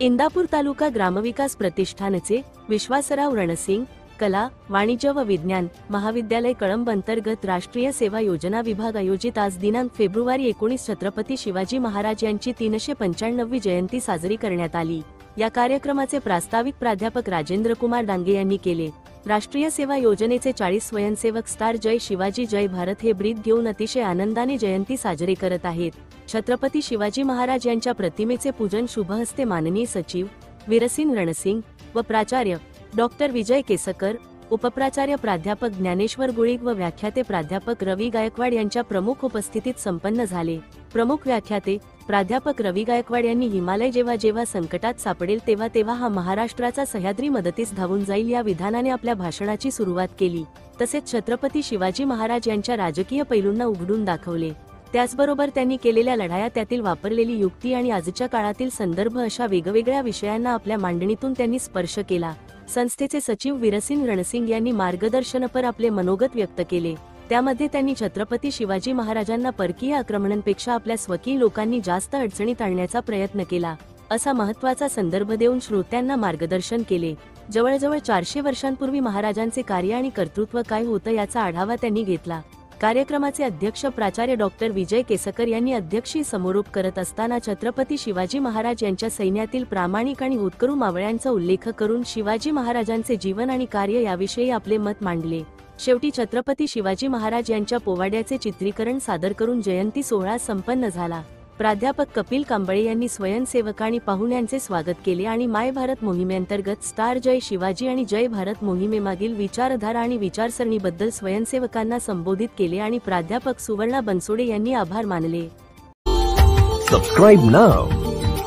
इंदापूर तालुका ग्रामविकास प्रतिष्ठानचे विश्वासराव रणसिंग कला वाणिज्य व विज्ञान महाविद्यालय कळंब अंतर्गत राष्ट्रीय सेवा योजना विभाग आयोजित आज दिनांक फेब्रुवारी 19 छत्रपती शिवाजी महाराज यांची 395वी जयंती साजरी करण्यात आली। या कार्यक्रमाचे प्रास्ताविक प्राध्यापक राजेंद्र कुमार डांगे यांनी केले। राष्ट्रीय सेवा योजनेचे 40 स्वयंसेवक स्टार जय शिवाजी जय भारत हे ब्रीद घेऊन अतिशय आनंदाने जयंती साजरी करत आहेत। छत्रपती शिवाजी महाराज यांच्या प्रतिमेचे पूजन शुभहस्ते माननीय सचिव वीरसिंग रणसिंग व प्राचार्य डॉक्टर विजय केसकर, उपप्राचार्य प्राध्यापक ज्ञानेश्वर गुळिग व व्याख्याते प्राध्यापक रवी गायकवाड यांच्या प्रमुख उपस्थितीत संपन्न झाले। प्रमुख व्याख्याते प्राध्यापक रवी गायकवाड यांनी हिमालय जेव्हा जेव्हा संकटात सापडेल तेव्हा तेव्हा हा महाराष्ट्राचा सह्याद्री मदतीस धावून जाईल या विधानाने आपल्या भाषणाची सुरुवात केली। तसेच छत्रपती शिवाजी महाराज यांच्या राजकीय पैलूंना उघडून दाखवले। त्याचबरोबर त्यांनी केलेल्या लढाया, त्यातील वापरलेली युक्ती आणि आजच्या काळातील संदर्भ अशा वेगवेगळ्या विषयांना आपल्या मांडणीतून त्यांनी स्पर्श केला। संस्थेचे सचिव वीरसिंग रणसिंग यांनी मार्गदर्शनपर आपले मनोगत व्यक्त केले। त्यामध्ये त्यांनी छत्रपती शिवाजी महाराजांना परकीय आक्रमणांपेक्षा आपल्या स्वकीय लोकांनी जास्त अडचणीत आणण्याचा प्रयत्न केला असा महत्त्वाचा संदर्भ देऊन श्रोत्यांना मार्गदर्शन केले। जवळजवळ 400 वर्षांपूर्वी महाराजांचे कार्य आणि कर्तृत्व काय होतं याचा आढावा त्यांनी घेतला। कार्यक्रमाचे अध्यक्ष प्राचार्य डॉक्टर विजय केसकर यांनी अध्यक्षी समारोप करत असताना छत्रपती शिवाजी महाराज यांच्या सैन्यातील प्रामाणिक आणि होतकरू मावळ्यांचा उल्लेख करून शिवाजी महाराजांचे जीवन आणि कार्य याविषयी आपले मत मांडले। शेवटी छत्रपती शिवाजी महाराज यांच्या पोवाड्याचे चित्रीकरण सादर करून जयंती सोहळा संपन्न झाला। प्राध्यापक कपिल कांबळे यांनी स्वयंसेवक आणि पाहुण्यांचे स्वागत केले आणि माय भारत मोहिमेअंतर्गत स्टार जय शिवाजी आणि जय भारत मोहिमेमागील विचारधारा आणि विचारसरणीबद्दल स्वयंसेवकांना संबोधित केले आणि प्राध्यापक सुवर्णा बनसोडे यांनी आभार मानले। Subscribe now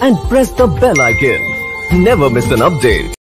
and press the bell icon. Never miss an update.